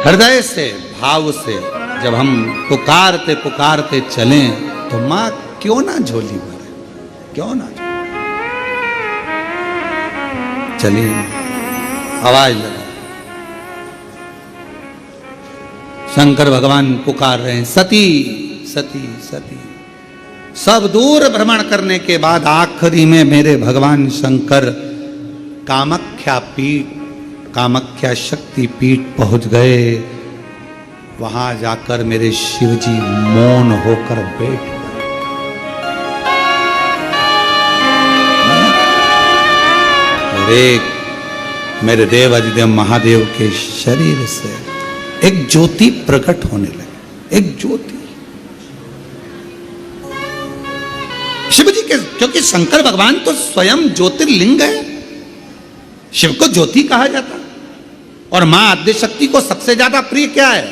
हृदय से, भाव से जब हम पुकारते पुकारते चलें तो माँ क्यों ना झोली भरे, क्यों ना। चलिए आवाज लगा, शंकर भगवान पुकार रहे हैं, सती सती सती। सब दूर भ्रमण करने के बाद आखिरी में मेरे भगवान शंकर कामाख्या पीठ, कामाख्या शक्ति पीठ पहुंच गए। वहां जाकर मेरे शिवजी मौन होकर बैठ गए। और एक मेरे देव अधिदेव महादेव के शरीर से एक ज्योति प्रकट होने लगी, एक ज्योति। शिवजी के, क्योंकि शंकर भगवान तो स्वयं ज्योतिर्लिंग है, शिव को ज्योति कहा जाता। और मां आद्यशक्ति को सबसे ज्यादा प्रिय क्या है?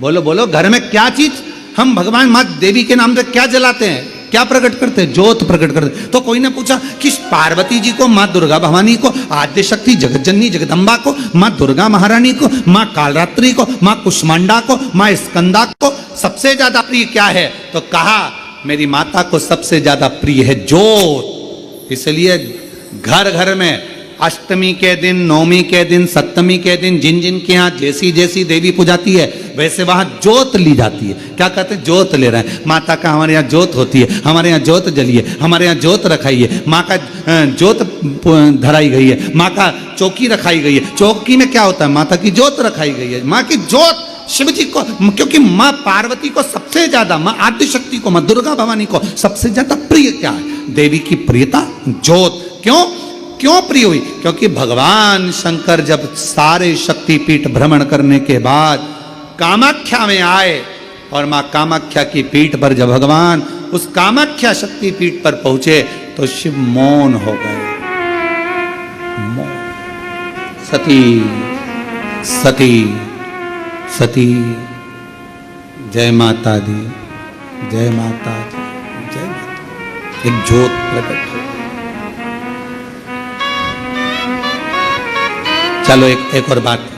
बोलो बोलो, घर में क्या चीज हम भगवान मां देवी के नाम से क्या जलाते हैं, क्या प्रकट करते हैं? ज्योत प्रकट करते हैं। तो कोई ने पूछा कि पार्वती जी को, मां दुर्गा भवानी को, आद्यशक्ति जगतजननी जगदम्बा को, मां दुर्गा महारानी को, मां कालरात्रि को, मां कुष्मांडा को, मां स्कंदा को सबसे ज्यादा प्रिय क्या है? तो कहा मेरी माता को सबसे ज्यादा प्रिय है ज्योत। इसलिए घर घर में अष्टमी के दिन, नवमी के दिन, सप्तमी के दिन जिन जिन के यहाँ जैसी जैसी देवी पूजाती है वैसे वहां जोत ली जाती है। क्या कहते हैं? जोत ले रहे हैं। माता का हमारे यहाँ जोत होती है, हमारे यहाँ जोत जली है, हमारे यहाँ जोत रखाई है, माँ का जोत धराई गई है, माँ का चौकी रखाई गई है। चौकी में क्या होता है? माता की जोत रखाई गई है। माँ की जोत शिव जी को, क्योंकि माँ पार्वती को सबसे ज्यादा, माँ आद्यशक्ति को, माँ दुर्गा भवानी को सबसे ज्यादा प्रिय क्या है? देवी की प्रियता जोत। क्यों क्यों प्रिय हुई? क्योंकि भगवान शंकर जब सारे शक्तिपीठ भ्रमण करने के बाद कामाख्या में आए और मां कामाख्या की पीठ पर जब भगवान उस कामाख्या शक्तिपीठ पर पहुंचे तो शिव मौन हो गए। मौन। सती सती सती, जय माता दी, जय माता दी, जय माता। एक ज्योत प्रकट हो। चलो एक और बात,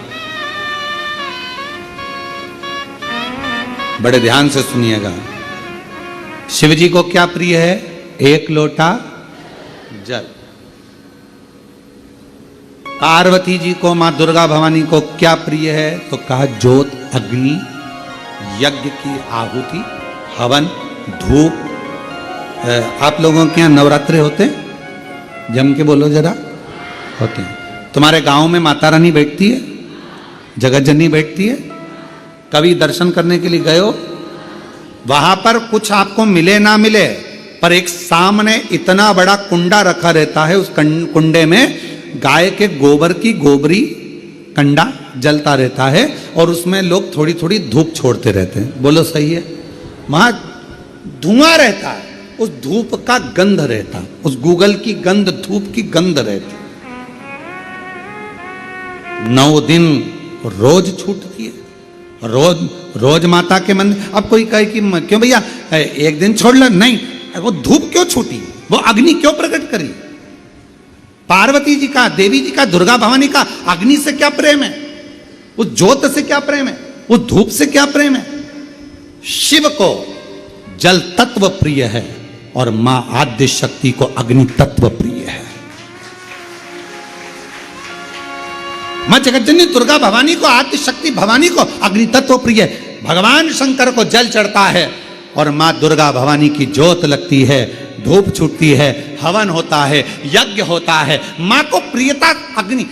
बड़े ध्यान से सुनिएगा। शिव जी को क्या प्रिय है? एक लोटा जल। पार्वती जी को, मां दुर्गा भवानी को क्या प्रिय है? तो कहा ज्योत, अग्नि, यज्ञ की आहुति, हवन, धूप। आप लोगों के यहाँ नवरात्रे होते हैं? जम के बोलो जरा। होते हैं। तुम्हारे गांव में माता रानी बैठती है, जगतजननी बैठती है? कभी दर्शन करने के लिए गए हो? वहां पर कुछ आपको मिले ना मिले, पर एक सामने इतना बड़ा कुंडा रखा रहता है, उस कुंडे में गाय के गोबर की गोबरी कंडा जलता रहता है और उसमें लोग थोड़ी थोड़ी धूप छोड़ते रहते हैं। बोलो सही है? वहां धुआं रहता है, उस धूप का गंध रहता, उस गूगल की गंध, धूप की गंध रहती। 9 दिन रोज छूटती है, रोज रोज माता के मंदिर। अब कोई कहे कि क्यों भैया एक दिन छोड़ लो, नहीं, वो धूप क्यों छूटी, वो अग्नि क्यों प्रकट करी? पार्वती जी का, देवी जी का, दुर्गा भवानी का अग्नि से क्या प्रेम है? उस ज्योत से क्या प्रेम है? उस धूप से क्या प्रेम है? शिव को जल तत्व प्रिय है और मां आद्य शक्ति को अग्नि तत्व प्रिय है। मां जगतजननी दुर्गा भवानी को, आद्य शक्ति भवानी को अग्नि तत्व प्रिय है। भगवान शंकर को जल चढ़ता है और मां दुर्गा भवानी की ज्योत लगती है, धूप छूटती है, हवन होता है, यज्ञ होता है। मां को प्रियता अग्नि।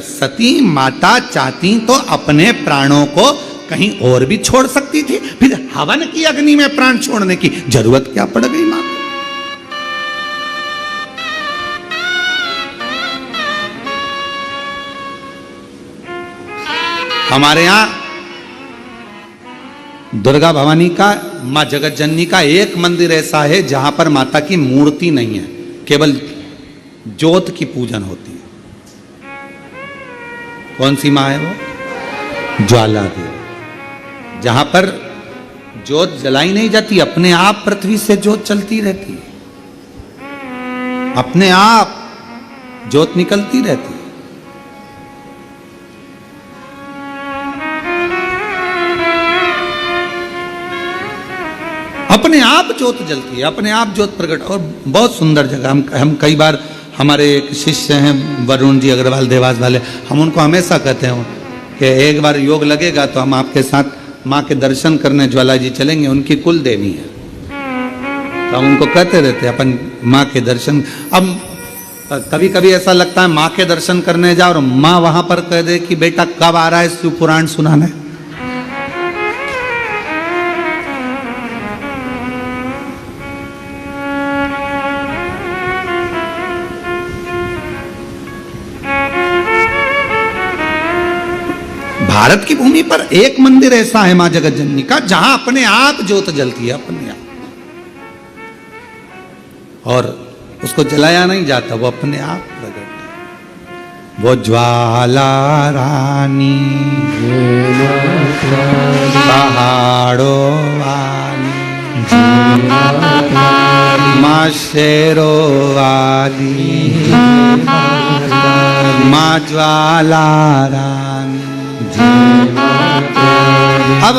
सती माता चाहती तो अपने प्राणों को कहीं और भी छोड़ सकती थी, फिर हवन की अग्नि में प्राण छोड़ने की जरूरत क्या पड़ गई मां को? हमारे यहां दुर्गा भवानी का, मां जगतजननी का एक मंदिर ऐसा है जहां पर माता की मूर्ति नहीं है, केवल ज्योत की पूजन होती है। कौन सी मां है वो? ज्वाला देवी। जहां पर ज्योत जलाई नहीं जाती, अपने आप पृथ्वी से ज्योत चलती रहती है, अपने आप ज्योत निकलती रहती है। अपने आप ज्योत जलती है, अपने आप ज्योत प्रकट। और बहुत सुंदर जगह, हम कई बार, हमारे एक शिष्य हैं वरुण जी अग्रवाल देवास वाले, हम उनको हमेशा कहते हैं कि एक बार योग लगेगा तो हम आपके साथ माँ के दर्शन करने ज्वाला जी चलेंगे, उनकी कुल देवी है। तो हम उनको कहते रहते अपन माँ के दर्शन। अब कभी कभी ऐसा लगता है माँ के दर्शन करने जाओ और माँ वहां पर कह दे कि बेटा कब आ रहा है शिव पुराण सुनाने। भारत की भूमि पर एक मंदिर ऐसा है मां जगत जननी का जहां अपने आप ज्योत जलती है, अपने आप, और उसको जलाया नहीं जाता, वो अपने आप प्रकट है। वो ज्वाला रानी पहाड़ों वाली मां शेरों वाली मां ज्वाला रानी। अब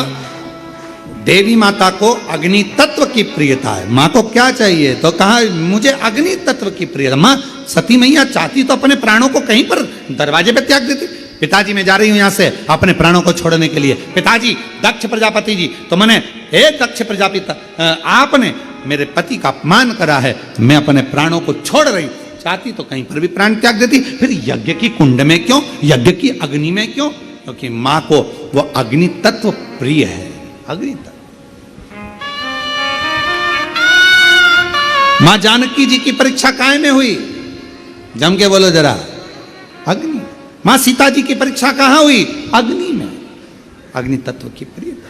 देवी माता को अग्नि तत्व की प्रियता है। माँ को क्या चाहिए? तो कहा मुझे अग्नि तत्व की प्रियता। माँ सती मैया चाहती तो अपने प्राणों को कहीं पर दरवाजे पे त्याग देती। पिताजी मैं जा रही हूं यहां से अपने प्राणों को छोड़ने के लिए। पिताजी दक्ष प्रजापति जी, तो मैंने हे दक्ष प्रजापति, आपने मेरे पति का अपमान करा है, मैं अपने प्राणों को छोड़ रही। चाहती तो कहीं पर भी प्राण त्याग देती। फिर यज्ञ की कुंड में क्यों, यज्ञ की अग्नि में क्यों? क्योंकि माँ को वो अग्नि तत्व प्रिय है। अग्नि तत्व। मां जानकी जी की परीक्षा काय में हुई? जम के बोलो जरा। अग्नि। मां सीता जी की परीक्षा कहां हुई? अग्नि में। अग्नि तत्व की प्रियता।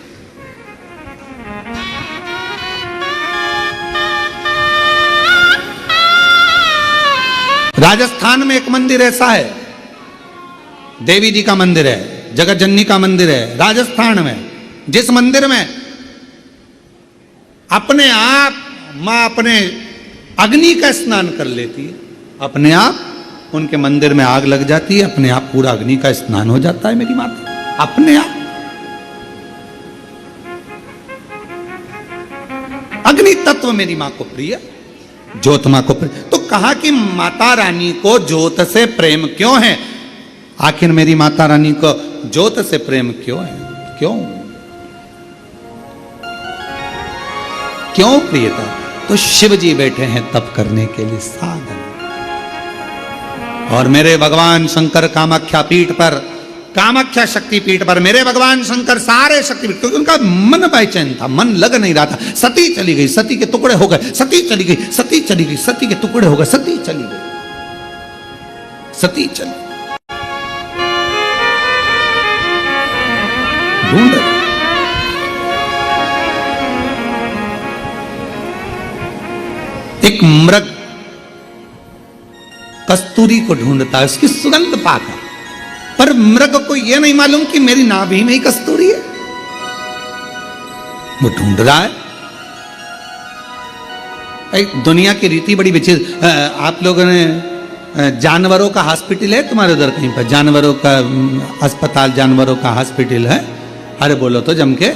राजस्थान में एक मंदिर ऐसा है, देवी जी का मंदिर है, जगत जननी का मंदिर है राजस्थान में, जिस मंदिर में अपने आप मां अपने अग्नि का स्नान कर लेती है। अपने आप उनके मंदिर में आग लग जाती है, अपने आप पूरा अग्नि का स्नान हो जाता है मेरी माता, अपने आप। अग्नि तत्व मेरी मां को प्रिय, ज्योत मां को प्रिय। तो कहा कि माता रानी को ज्योत से प्रेम क्यों है? आखिर मेरी माता रानी को ज्योत से प्रेम क्यों है? क्यों क्यों प्रियता? तो शिव जी बैठे हैं तप करने के लिए साधन। और मेरे भगवान शंकर कामाख्या पीठ पर, कामाख्या शक्ति पीठ पर मेरे भगवान शंकर सारे शक्ति पीठ, क्योंकि उनका मन बेचैन था, मन लग नहीं रहा था। सती चली गई, सती के टुकड़े हो गए, सती चली गई, सती चली गई, सती के टुकड़े हो गए, सती चली गई, सती चली ढूंढ। एक मृग कस्तूरी को ढूंढता है, उसकी सुगंध पाकर, पर मृग को यह नहीं मालूम कि मेरी नाभि में ही कस्तूरी है। वो ढूंढ रहा है। दुनिया की रीति बड़ी विचित्र। आप लोगों ने जानवरों का हॉस्पिटल है तुम्हारे उधर कहीं पर? जानवरों का अस्पताल, जानवरों का हॉस्पिटल है? अरे बोलो तो जम के,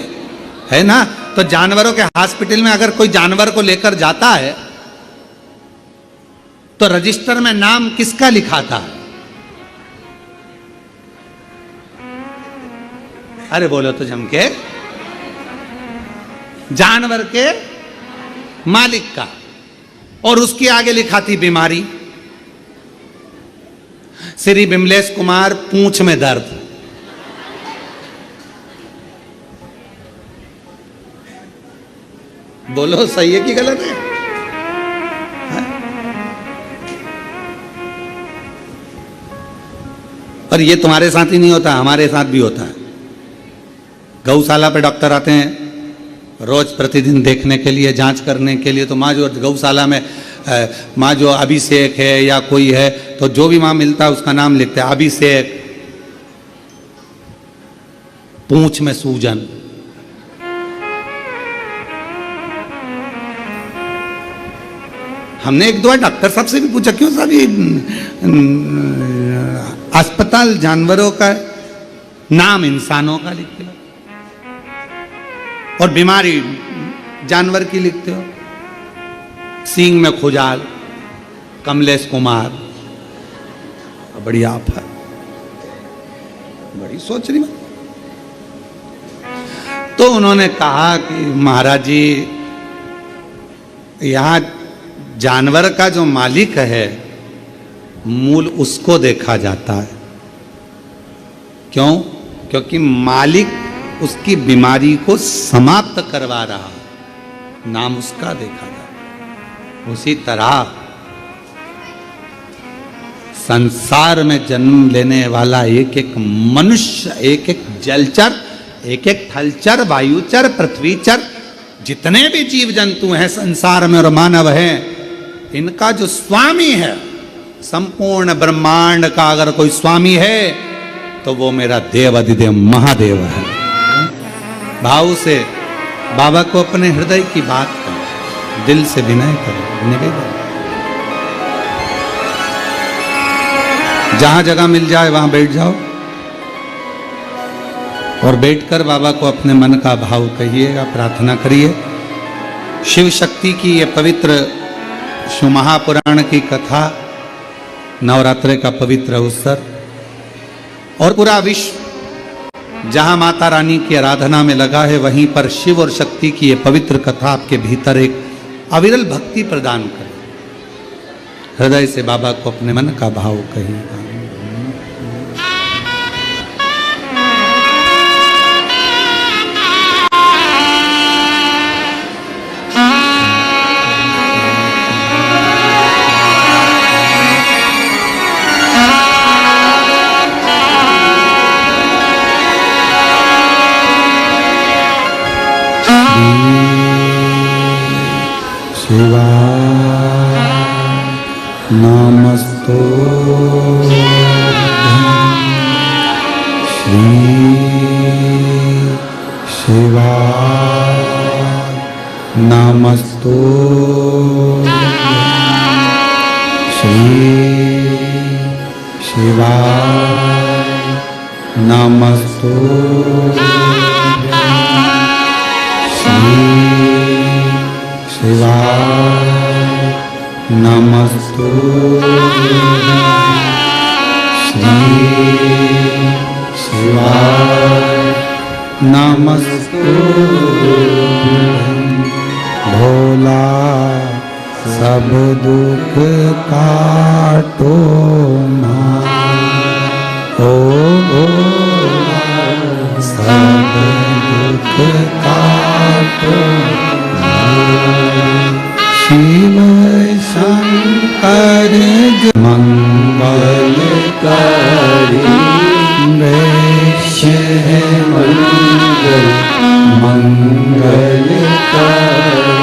है ना? तो जानवरों के हॉस्पिटल में अगर कोई जानवर को लेकर जाता है तो रजिस्टर में नाम किसका लिखा था? अरे बोलो तो जम के, जानवर के मालिक का। और उसके आगे लिखा थी बीमारी, श्री बिमलेश कुमार पूंछ में दर्द। बोलो सही है कि गलत है? पर ये तुम्हारे साथ ही नहीं होता, हमारे साथ भी होता है। गौशाला पे डॉक्टर आते हैं रोज प्रतिदिन देखने के लिए, जांच करने के लिए। तो माँ जो गौशाला में माँ जो अभिषेक है या कोई है, तो जो भी माँ मिलता है उसका नाम लिखते हैं, अभिषेक, पूंछ में सूजन। हमने एक दो डॉक्टर साहब से भी पूछा, क्यों साहब ये अस्पताल जानवरों का नाम इंसानों का लिख के, और बीमारी जानवर की लिखते हो, सींग में खुजाल, कमलेश कुमार, बड़ी आप है, बड़ी सोच रही। तो उन्होंने कहा कि महाराज जी, यहां जानवर का जो मालिक है मूल उसको देखा जाता है। क्यों? क्योंकि मालिक उसकी बीमारी को समाप्त करवा रहा, नाम उसका देखा जाता। उसी तरह संसार में जन्म लेने वाला एक एक मनुष्य, एक एक जलचर, एक एक थलचर, वायुचर, पृथ्वीचर, जितने भी जीव जंतु हैं संसार में और मानव हैं, इनका जो स्वामी है, संपूर्ण ब्रह्मांड का अगर कोई स्वामी है तो वो मेरा देव अधिदेव महादेव है। भाव से बाबा को अपने हृदय की बात करो, दिल से विनय करो, निवेदन। जहां जगह मिल जाए वहां बैठ जाओ और बैठकर बाबा को अपने मन का भाव कहिएगा, प्रार्थना करिए। शिव शक्ति की ये पवित्र शिव महापुराण की कथा, नवरात्रि का पवित्र अवसर, और पूरा विश्व जहां माता रानी की आराधना में लगा है, वहीं पर शिव और शक्ति की ये पवित्र कथा आपके भीतर एक अविरल भक्ति प्रदान करे। हृदय से बाबा को अपने मन का भाव कहिएगा। नमस्तो श्री शिवाय, नमस्तो श्री शिवाय, नमस्तो श्री शिवाय, नमस्तो श्री शिवाय, नमस्तो भोला सब दुख काटो ना, ओ भोला सब दुख काटो ना। शिव शंकर मंगल करी, वैश्य मंगल मंगल करी,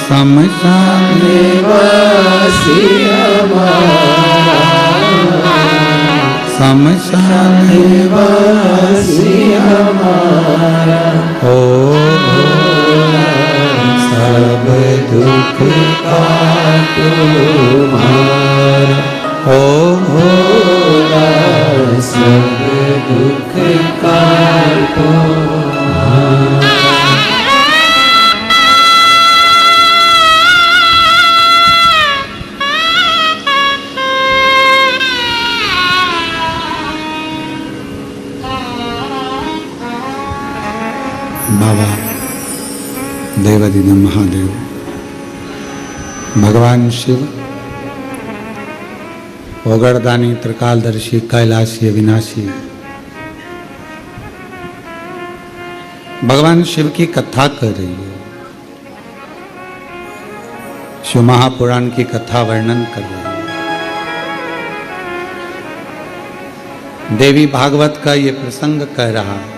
शमशान निवासी हमारा, शमशान निवासी हमारा, ओ सब दुख काटो हमारा, ओ भोला सब दुख काटो हमारा। बाबा देवाधिदेव महादेव, भगवान शिव, ओगड़दानी, त्रिकालदर्शी, कैलाशी, अविनाशी, भगवान शिव की कथा कर रही है, शिव महापुराण की कथा वर्णन कर रही है। देवी भागवत का ये प्रसंग कह रहा है,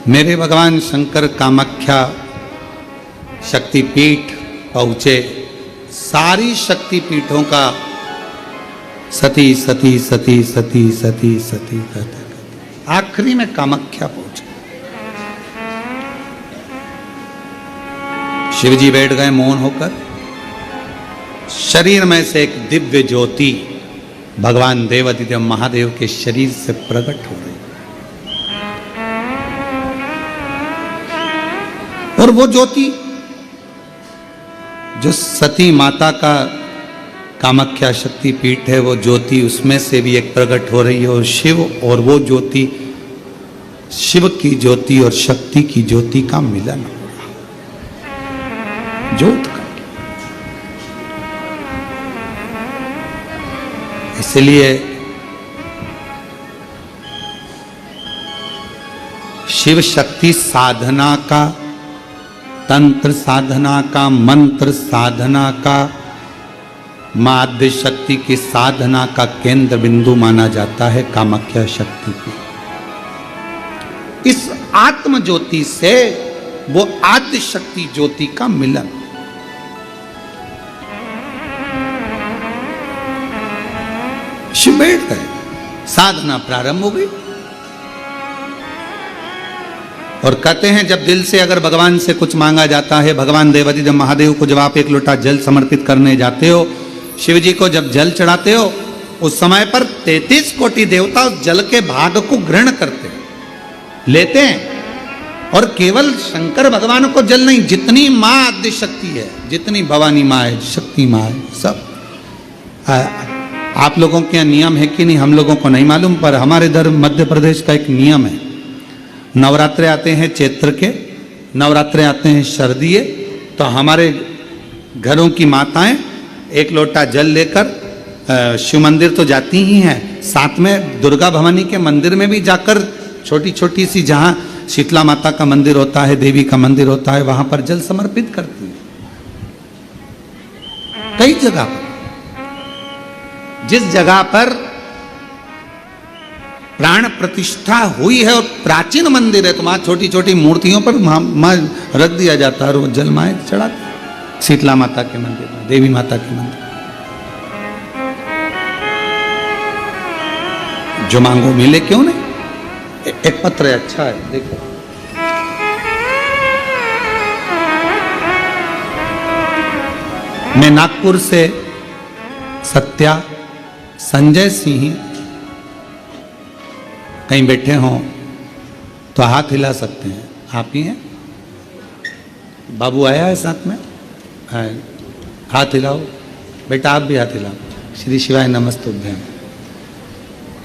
मेरे भगवान शंकर कामाख्या शक्तिपीठ पहुंचे। सारी शक्तिपीठों का सती सती सती सती सती सती कहते आखिरी में कामाख्या पहुंचे। शिवजी बैठ गए मौन होकर। शरीर में से एक दिव्य ज्योति भगवान देवाधिदेव महादेव के शरीर से प्रकट हो रही। और वो ज्योति जो सती माता का कामाख्या शक्ति पीठ है, वो ज्योति उसमें से भी एक प्रकट हो रही है। और शिव और वो ज्योति, शिव की ज्योति और शक्ति की ज्योति का मिलन हो रहा, ज्योत का। इसलिए शिव शक्ति साधना का, तंत्र साधना का, मंत्र साधना का, मां आद्य शक्ति की साधना का केंद्र बिंदु माना जाता है कामाख्या शक्ति की। इस आत्म ज्योति से वो आद्य शक्ति ज्योति का मिलन। शिव बैठ गए, साधना प्रारंभ हो गई। और कहते हैं जब दिल से अगर भगवान से कुछ मांगा जाता है, भगवान देवाधिदेव महादेव को जब आप एक लोटा जल समर्पित करने जाते हो, शिव जी को जब जल चढ़ाते हो, उस समय पर 33 कोटि देवता उस जल के भाग को ग्रहण करते हैं, लेते हैं। और केवल शंकर भगवान को जल नहीं, जितनी मां आद्य शक्ति है, जितनी भवानी मां है, शक्ति मां है, सब। आप लोगों के यहाँ नियम है कि नहीं हम लोगों को नहीं मालूम, पर हमारे इधर मध्य प्रदेश का एक नियम है। नवरात्रे आते हैं चैत्र के, नवरात्रे आते हैं शरदीय, तो हमारे घरों की माताएं एक लोटा जल लेकर शिव मंदिर तो जाती ही हैं, साथ में दुर्गा भवानी के मंदिर में भी जाकर छोटी छोटी सी, जहां शीतला माता का मंदिर होता है, देवी का मंदिर होता है, वहां पर जल समर्पित करती हैं। कई जगह पर, जिस जगह पर प्राण प्रतिष्ठा हुई है और प्राचीन मंदिर है, तो वहां छोटी छोटी मूर्तियों पर मां रख दिया जाता है और वो जल माए चढ़ाते। शीतला माता के मंदिर में, देवी माता के मंदिर, जो मांगो मिले, क्यों नहीं। एक पत्र है, अच्छा है, देखो। मैं नागपुर से सत्या संजय सिंह, कहीं बैठे हों तो हाथ हिला सकते हैं, आप ही हैं। बाबू आया है साथ में, हाथ हिलाओ बेटा, आप भी हाथ हिलाओ। श्री शिवाय नमस्तुभ्यं।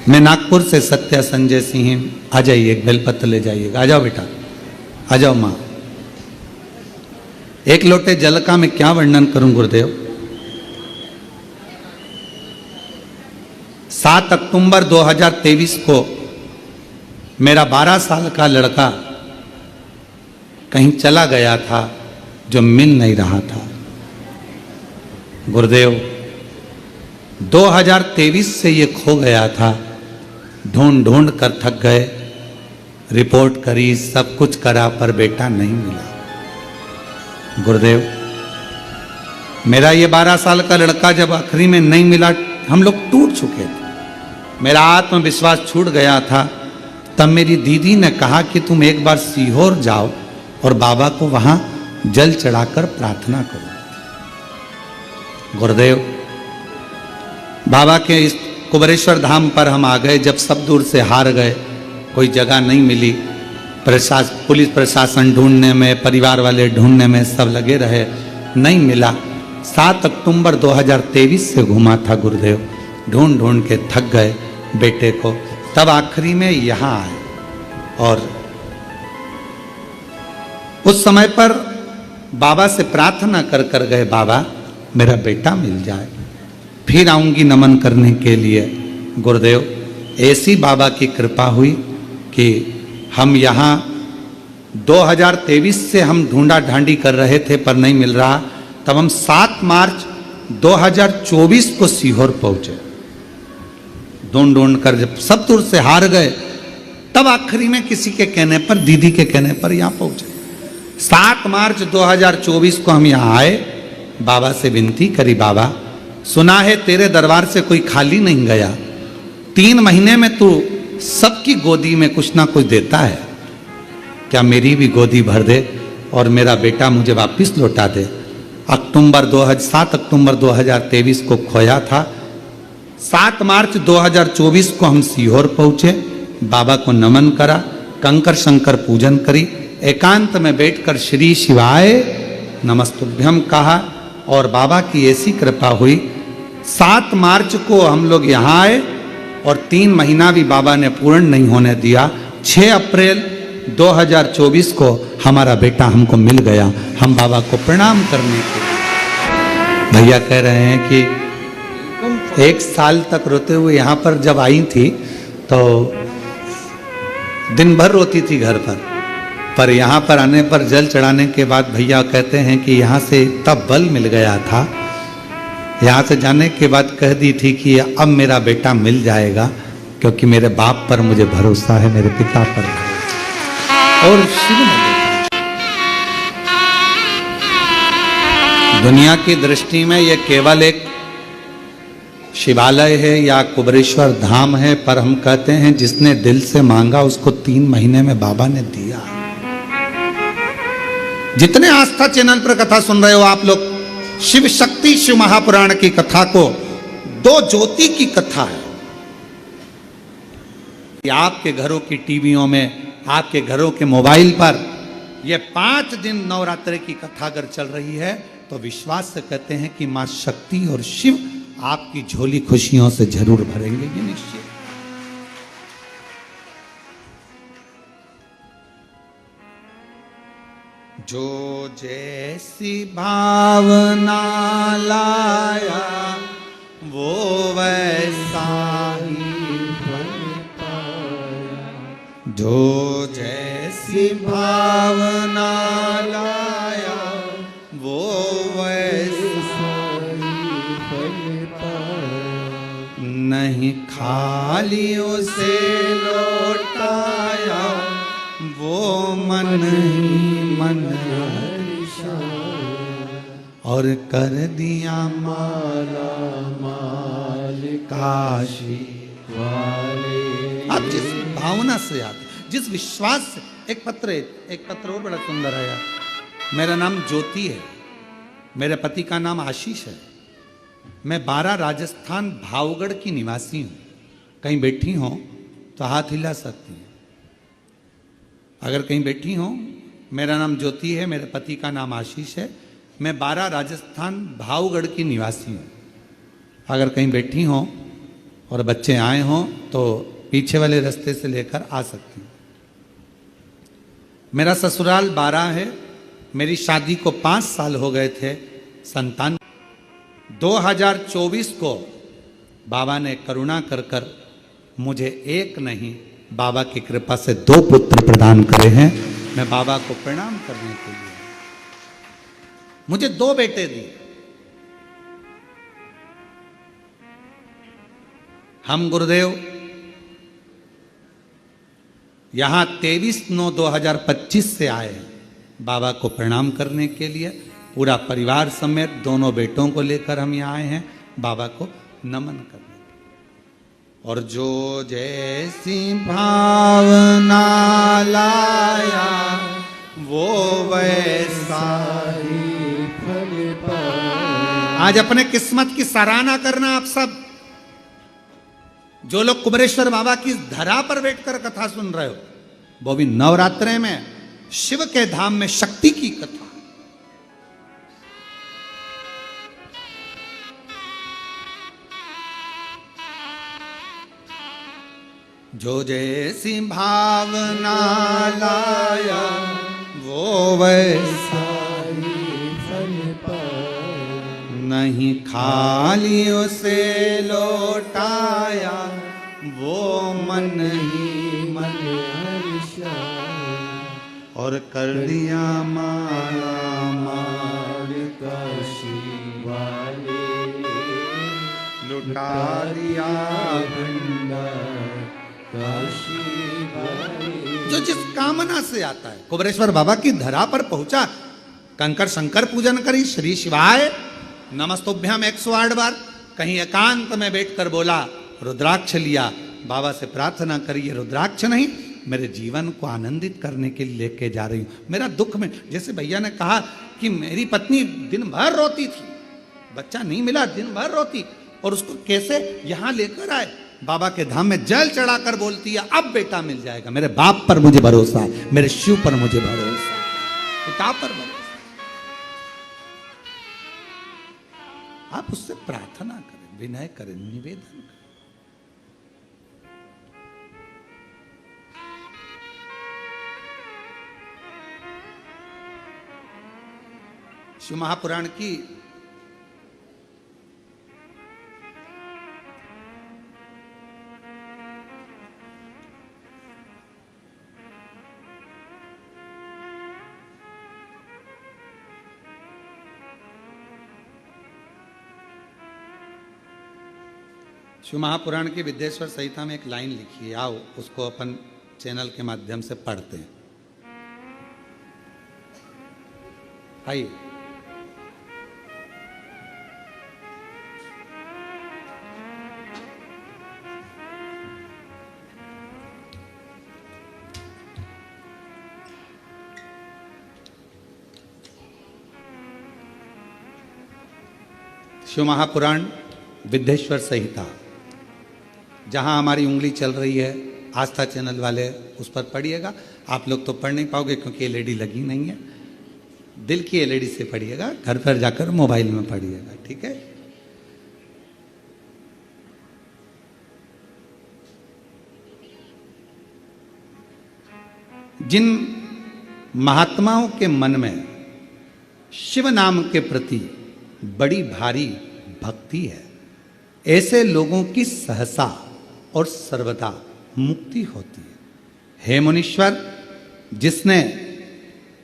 मैं नागपुर से सत्या संजय सिंह, आ जाइए, एक बेलपत्र ले जाइएगा। आ जाओ बेटा, आ जाओ माँ। एक लोटे जल का मैं क्या वर्णन करूं गुरुदेव। 7 अक्टूबर 2023 को मेरा 12 साल का लड़का कहीं चला गया था, जो मिल नहीं रहा था। गुरुदेव 2023 से ये खो गया था, ढूंढ ढूंढ कर थक गए, रिपोर्ट करी, सब कुछ करा, पर बेटा नहीं मिला। गुरुदेव मेरा ये 12 साल का लड़का जब आखिरी में नहीं मिला, हम लोग टूट चुके थे, मेरा आत्मविश्वास छूट गया था। तब मेरी दीदी ने कहा कि तुम एक बार सीहोर जाओ और बाबा को वहां जल चढ़ाकर प्रार्थना करो। गुरुदेव बाबा के इस कुबरेश्वर धाम पर हम आ गए। जब सब दूर से हार गए, कोई जगह नहीं मिली, पुलिस प्रशासन ढूंढने में, परिवार वाले ढूंढने में, सब लगे रहे, नहीं मिला। 7 अक्टूबर 2023 से घूमा था गुरुदेव, ढूंढ ढूंढ के थक गए बेटे को। तब आखिरी में यहाँ आए और उस समय पर बाबा से प्रार्थना कर कर गए, बाबा मेरा बेटा मिल जाए, फिर आऊंगी नमन करने के लिए। गुरुदेव ऐसी बाबा की कृपा हुई कि हम यहाँ 2023 से हम ढूंढा ढांडी कर रहे थे पर नहीं मिल रहा। तब हम 7 मार्च 2024 को सीहोर पहुंचे, ढूंढ ढूंढ कर। जब सब दूर से हार गए, तब आखिरी में किसी के कहने पर, दीदी के कहने पर यहाँ पहुंचे। 7 मार्च 2024 को हम यहाँ आए, बाबा से विनती करी, बाबा सुना है तेरे दरबार से कोई खाली नहीं गया, 3 महीने में तू सबकी गोदी में कुछ ना कुछ देता है, क्या मेरी भी गोदी भर दे और मेरा बेटा मुझे वापिस लौटा दे। 7 अक्टूबर 2023 को खोया था। 7 मार्च 2024 को हम सीहोर पहुंचे, बाबा को नमन करा, कंकर शंकर पूजन करी, एकांत में बैठकर श्री शिवाय नमस्तुभ्यम कहा और बाबा की ऐसी कृपा हुई 7 मार्च को हम लोग यहाँ आए और 3 महीना भी बाबा ने पूर्ण नहीं होने दिया। 6 अप्रैल 2024 को हमारा बेटा हमको मिल गया। हम बाबा को प्रणाम करने के भैया कह रहे हैं कि 1 साल तक रोते हुए यहाँ पर जब आई थी तो दिन भर रोती थी घर पर यहाँ पर आने पर जल चढ़ाने के बाद भैया कहते हैं कि यहाँ से तब बल मिल गया था, यहाँ से जाने के बाद कह दी थी कि अब मेरा बेटा मिल जाएगा, क्योंकि मेरे बाप पर मुझे भरोसा है, मेरे पिता पर और शिव ने दुनिया की दृष्टि में यह केवल एक शिवालय है या कुबरेश्वर धाम है, पर हम कहते हैं जिसने दिल से मांगा उसको 3 महीने में बाबा ने दिया। जितने आस्था चैनल पर कथा सुन रहे हो आप लोग, शिव शक्ति शिव महापुराण की कथा को 2 ज्योति की कथा है। आपके घरों की टीवियों में, आपके घरों के मोबाइल पर यह 5 दिन नवरात्रि की कथा अगर चल रही है तो विश्वास से कहते हैं कि मां शक्ति और शिव आपकी झोली खुशियों से जरूर भरेंगे, ये निश्चित। जो जैसी भावना लाया वो वैसा ही फल पाया। जो जैसी भावना लाया वो वैसा ही फल पाया। नहीं खाली उसे लौटाया वो मन ही मन और कर दिया माला माल काशी वाले। आप जिस भावना से आते, जिस विश्वास से, एक पत्र और बड़ा सुंदर है यार। मेरा नाम ज्योति है, मेरे पति का नाम आशीष है। मैं 12 राजस्थान भावगढ़ की निवासी हूँ। कहीं बैठी हो तो हाथ हिला सकती हैं। अगर कहीं बैठी हो, मेरा नाम ज्योति है, मेरे पति का नाम आशीष है। मैं 12 राजस्थान भावगढ़ की निवासी हूँ। अगर कहीं बैठी हो और बच्चे आए हों तो पीछे वाले रास्ते से लेकर आ सकती हूँ। मेरा ससुराल 12 है। मेरी शादी को 5 साल हो गए थे। संतान 2024 को बाबा ने करुणा कर मुझे एक नहीं, बाबा की कृपा से 2 पुत्र प्रदान करे हैं। मैं बाबा को प्रणाम करने के लिए, मुझे 2 बेटे दिए। हम गुरुदेव यहां 23/9/2025 से आए हैं बाबा को प्रणाम करने के लिए। पूरा परिवार समेत 2 बेटों को लेकर हम यहाँ आए हैं बाबा को नमन करने। और जो जैसी भावना लाया वो वैसा ही फल पाया। आज अपने किस्मत की सराहना करना आप सब, जो लोग कुबरेश्वर बाबा की धरा पर बैठकर कथा सुन रहे हो, वो भी नवरात्रे में शिव के धाम में शक्ति की कथा। जो जैसी भावना लाया वो वैसा ही फल पाया। नहीं खाली उसे लौटाया वो मन ही मन हर्षाया। और कर दिया माला माल काशी वाले, लुटा दिया भंडार। जो जिस कामना से आता है कुबरेश्वर बाबा की धरा पर पहुंचा, कंकर शंकर पूजन करी, श्री शिवाय नमस्तुभ्यम 108 बार। कहीं एकांत में बैठकर बोला, रुद्राक्ष लिया, बाबा से प्रार्थना करिए रुद्राक्ष नहीं, मेरे जीवन को आनंदित करने के लिए लेके जा रही हूं। मेरा दुख में, जैसे भैया ने कहा कि मेरी पत्नी दिन भर रोती थी, बच्चा नहीं मिला, दिन भर रोती, और उसको कैसे यहां लेकर आए। बाबा के धाम में जल चढ़ाकर बोलती है अब बेटा मिल जाएगा। मेरे बाप पर मुझे भरोसा है, मेरे शिव पर मुझे भरोसा है, पिता पर भरोसा। आप उससे प्रार्थना करें, विनय करें, निवेदन करें। शिव महापुराण की शिव महापुराण की विद्येश्वर संहिता में एक लाइन लिखी है, आओ उसको अपन चैनल के माध्यम से पढ़ते हैं। आइए। शिव महापुराण विद्येश्वर संहिता, जहां हमारी उंगली चल रही है, आस्था चैनल वाले उस पर पढ़िएगा। आप लोग तो पढ़ नहीं पाओगे क्योंकि एलईडी लगी नहीं है, दिल की एलईडी से पढ़िएगा, घर पर जाकर मोबाइल में पढ़िएगा, ठीक है। जिन महात्माओं के मन में शिव नाम के प्रति बड़ी भारी भक्ति है, ऐसे लोगों की सहसा और सर्वदा मुक्ति होती है। हे मुनीश्वर, जिसने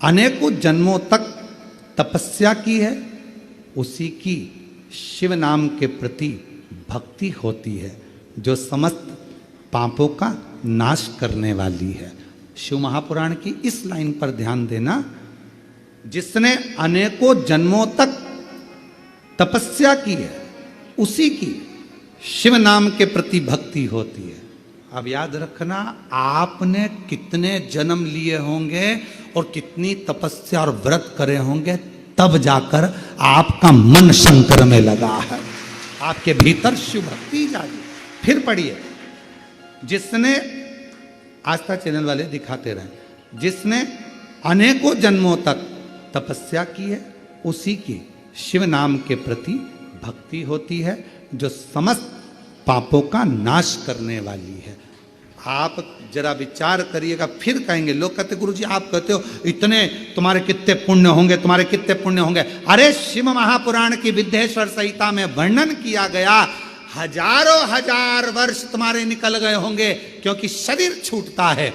अनेकों जन्मों तक तपस्या की है, उसी की शिव नाम के प्रति भक्ति होती है, जो समस्त पापों का नाश करने वाली है। शिव महापुराण की इस लाइन पर ध्यान देना, जिसने अनेकों जन्मों तक तपस्या की है, उसी की शिव नाम के प्रति भक्ति होती है। अब याद रखना, आपने कितने जन्म लिए होंगे और कितनी तपस्या और व्रत करे होंगे, तब जाकर आपका मन शंकर में लगा है, आपके भीतर शिव भक्ति जागी। फिर पढ़िए, जिसने, आस्था चैनल वाले दिखाते रहे, जिसने अनेकों जन्मों तक तपस्या की है, उसी की शिव नाम के प्रति भक्ति होती है, जो समस्त पापों का नाश करने वाली है। आप जरा विचार करिएगा, फिर कहेंगे, लोग कहते गुरुजी आप कहते हो इतने तुम्हारे कितने पुण्य होंगे, तुम्हारे कितने पुण्य होंगे। अरे शिव महापुराण की विद्येश्वर संहिता में वर्णन किया गया, हजारों हजार वर्ष तुम्हारे निकल गए होंगे, क्योंकि शरीर छूटता है,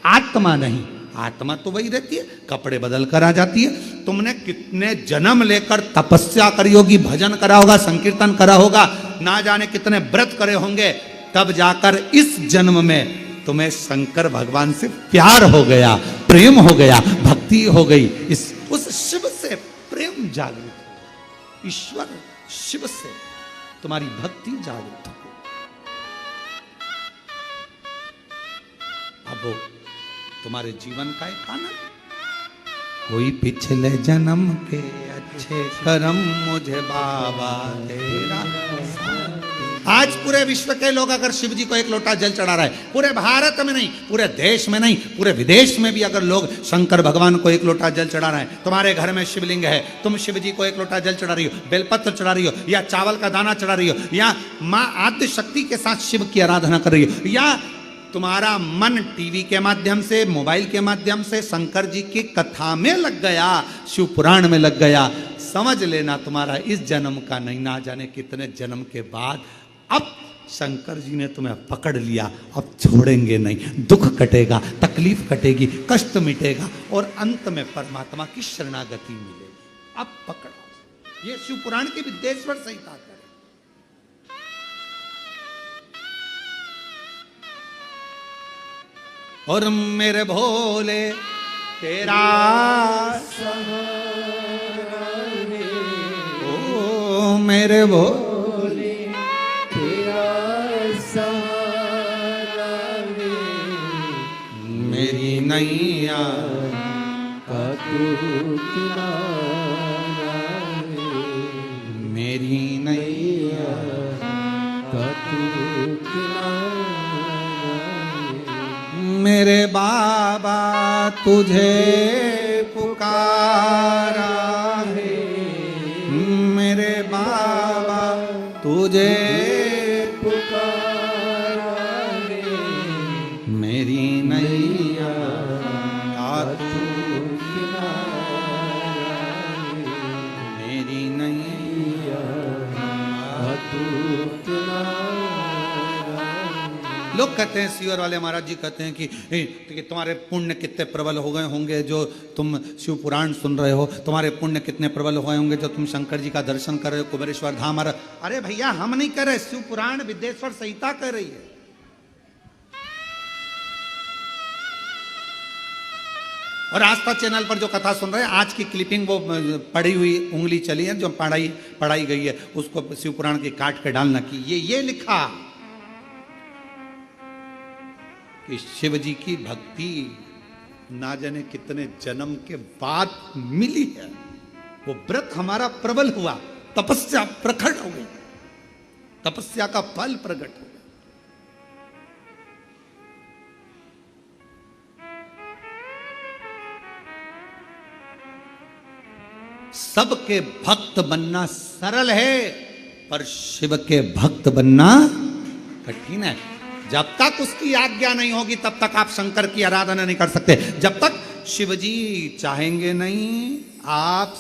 आत्मा नहीं। आत्मा तो वही रहती है, कपड़े बदल कर आ जाती है। तुमने कितने जन्म लेकर तपस्या करी होगी, भजन करा होगा, संकीर्तन करा होगा, ना जाने कितने व्रत करे होंगे, तब जाकर इस जन्म में तुम्हें शंकर भगवान से प्यार हो गया, प्रेम हो गया, भक्ति हो गई। उस शिव से प्रेम जागृत हो, ईश्वर शिव से तुम्हारी भक्ति जागृत हो। अब वो तुम्हारे जीवन का एक आनंद, कोई पिछले जन्म के अच्छे कर्म मुझे बाबा तेरा। आज पूरे विश्व के लोग अगर शिव जी को एक लोटा जल चढ़ा रहा है, पूरे भारत में नहीं, पूरे देश में नहीं, पूरे विदेश में भी अगर लोग शंकर भगवान को एक लोटा जल चढ़ा रहे हैं, तुम्हारे घर में शिवलिंग है, तुम शिव जी को एक लोटा जल चढ़ा रही हो, बेलपत्र चढ़ा रही हो, या चावल का दाना चढ़ा रही हो, या माँ आद्य शक्ति के साथ शिव की आराधना कर रही हो, या तुम्हारा मन टीवी के माध्यम से, मोबाइल के माध्यम से शंकर जी की कथा में लग गया, शिव पुराण में लग गया, समझ लेना तुम्हारा इस जन्म का नहीं, ना जाने कितने जन्म के बाद अब शंकर जी ने तुम्हें पकड़ लिया, अब छोड़ेंगे नहीं। दुख कटेगा, तकलीफ कटेगी, कष्ट मिटेगा और अंत में परमात्मा की शरणागति मिलेगी। अब पकड़ो, ये शिव पुराण की विद्येश्वर संहिता करे। और मेरे भोले तेरा ओ मेरे भोले तेरा सहारा रे, मेरी नैया का तू किनारा रे, मेरी नैया का तू किनारा। मेरे बाबा तुझे पुकारा है, मेरे बाबा तुझे पुकारा है, मेरी नैया तू किनारा है, मेरी नैया तू किनारा। लोग कहते हैं, सीवर वाले महाराज जी कहते हैं कि तुम्हारे पुण्य कितने प्रबल हो गए होंगे जो तुम शिव पुराण सुन रहे हो, तुम्हारे पुण्य कितने प्रबल हो गए होंगे जो तुम शंकर जी का दर्शन कर रहे हो, कुबेरेश्वर धाम आ रहा। अरे भैया हम नहीं कर रहे, शिव पुराण विद्येश्वर संहिता कर रही है। और आस्था चैनल पर जो कथा सुन रहे हैं, आज की क्लिपिंग वो पड़ी हुई उंगली चली है जो पढ़ाई गई है, उसको शिव पुराण की काट के डालना की ये लिखा कि शिव जी की भक्ति ना जाने कितने जन्म के बाद मिली है, वो व्रत हमारा प्रबल हुआ, तपस्या प्रकट हो गई, तपस्या का फल प्रकट हो गया। सबके भक्त बनना सरल है, पर शिव के भक्त बनना कठिन है। जब तक उसकी आज्ञा नहीं होगी तब तक आप शंकर की आराधना नहीं कर सकते। जब तक शिवजी चाहेंगे नहीं, आप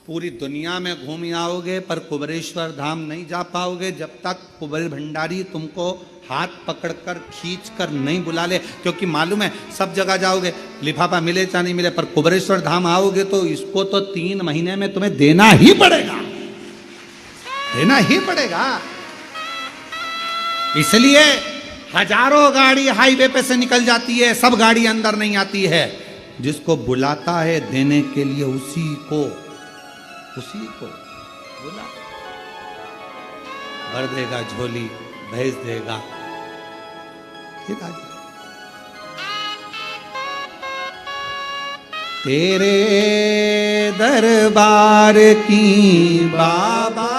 पूरी दुनिया में घूम आओगे पर कुबेरेश्वर धाम नहीं जा पाओगे जब तक कुबेर भंडारी तुमको हाथ पकड़कर खींचकर नहीं बुला ले। क्योंकि मालूम है सब जगह जाओगे लिफाफा मिले चाहे नहीं मिले, पर कुबेरेश्वर धाम आओगे तो इसको तो 3 महीने में तुम्हें देना ही पड़ेगा, देना ही पड़ेगा। इसलिए हजारों गाड़ी हाईवे पे से निकल जाती है, सब गाड़ी अंदर नहीं आती है। जिसको बुलाता है देने के लिए उसी को बुला, भर देगा झोली, भेज देगा, ठीक है। तेरे दरबार की बाबा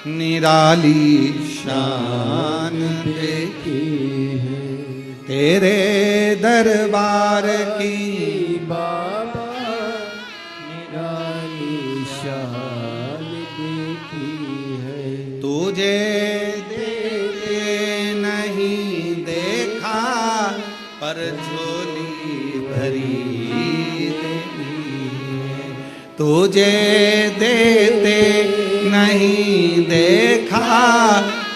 निराली शान देखी है, तेरे दरबार की बाबा निराली शान देखी है। तुझे देखे नहीं देखा पर झोली भरी देखी है, तुझे देते नहीं देखा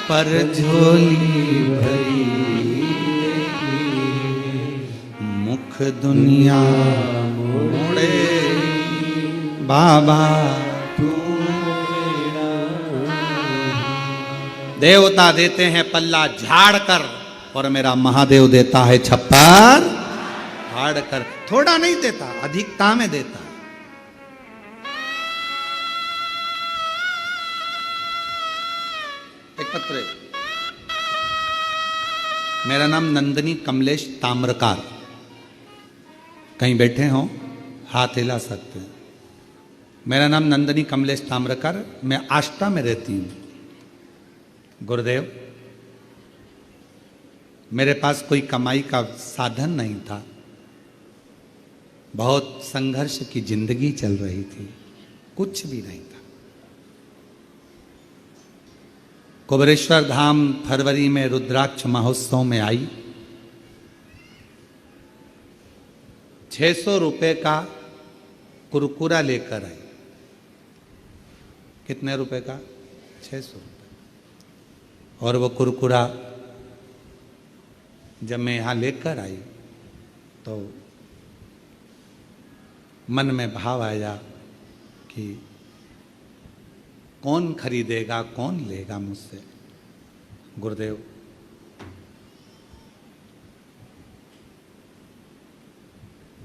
पर झोली भरी देखी, मुख दुनिया मोड़े बाबा तू। देवता देते हैं पल्ला झाड़ कर और मेरा महादेव देता है छप्पर फाड़ कर। थोड़ा नहीं देता, अधिकता में देता। एक पत्र, मेरा नाम नंदनी कमलेश ताम्रकार, कहीं बैठे हो हाथ हिला सकते हैं। मेरा नाम नंदनी कमलेश ताम्रकार, मैं आष्टा में रहती हूँ। गुरुदेव, मेरे पास कोई कमाई का साधन नहीं था, बहुत संघर्ष की जिंदगी चल रही थी, कुछ भी नहीं था। कुबेरेश्वर धाम फरवरी में रुद्राक्ष महोत्सव में आई, 600 रुपए का कुरकुरा लेकर आई। कितने रुपए का? 600 रुपए। और वो कुरकुरा जब मैं यहाँ लेकर आई तो मन में भाव आया कि कौन खरीदेगा, कौन लेगा मुझसे। गुरुदेव,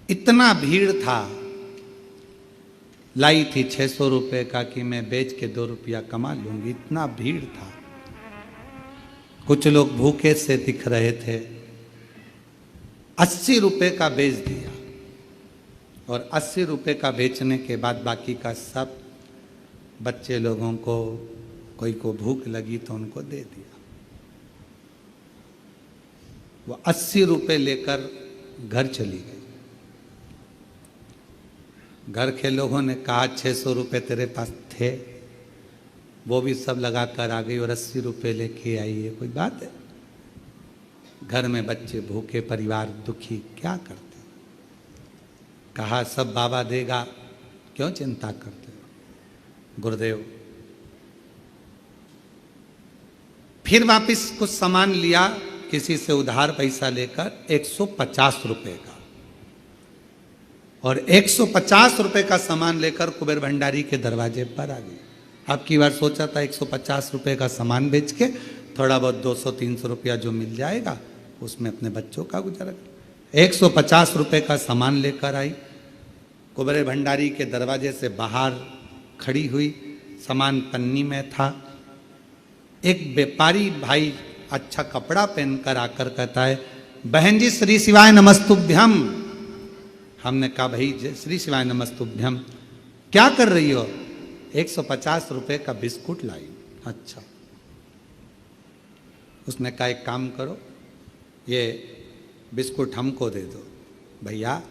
इतना भीड़ था, लाई थी 600 रुपए का कि मैं बेच के 2 रुपया कमा लूंगी, इतना भीड़ था। कुछ लोग भूखे से दिख रहे थे, 80 रुपए का बेच दिया और 80 रुपए का बेचने के बाद बाकी का सब बच्चे लोगों को, कोई को भूख लगी तो उनको दे दिया। वो 80 रुपए लेकर घर चली गई। घर के लोगों ने कहा 600 रुपए तेरे पास थे, वो भी सब लगा कर आ गई और 80 रुपए लेके आई है, कोई बात है? घर में बच्चे भूखे, परिवार दुखी, क्या करते? कहा सब बाबा देगा, क्यों चिंता करते हो? गुरुदेव फिर वापिस कुछ सामान लिया, किसी से उधार पैसा लेकर 150 रुपए का, और 150 रुपए का सामान लेकर कुबेर भंडारी के दरवाजे पर आ गई। अब की बार सोचा था 150 रुपए का सामान बेच के थोड़ा बहुत 200-300 रुपया जो मिल जाएगा उसमें अपने बच्चों का गुजारा। 150 रुपए का सामान लेकर आई, कुबेर भंडारी के दरवाजे से बाहर खड़ी हुई, सामान पन्नी में था। एक व्यापारी भाई अच्छा कपड़ा पहनकर आकर कहता है, बहन जी श्री शिवाय नमस्तुभ्यम। हमने कहा भाई श्री शिवाय नमस्तुभ्यम, क्या कर रही हो? 150 रुपए का बिस्कुट लाई। अच्छा। उसने कहा एक काम करो, ये बिस्कुट हमको दे दो। भैया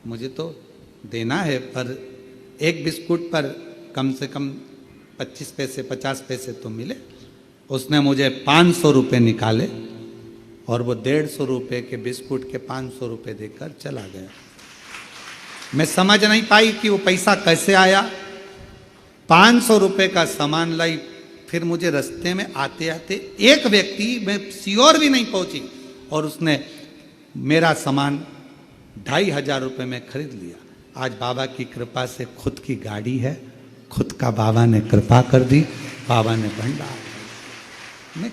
मुझे तो देना है, पर एक बिस्कुट पर कम से कम 25 पैसे 50 पैसे तो मिले। उसने मुझे 500 रुपये निकाले और वो 150 रुपये के बिस्कुट के 500 रुपये देकर चला गया। मैं समझ नहीं पाई कि वो पैसा कैसे आया। 500 रुपये का सामान लाई, फिर मुझे रास्ते में आते आते एक व्यक्ति, मैं सियोर भी नहीं पहुंची, और उसने मेरा सामान 2500 रुपये में खरीद लिया। आज बाबा की कृपा से खुद की गाड़ी है, खुद का बाबा ने कृपा कर दी, बाबा ने भंडार। मैं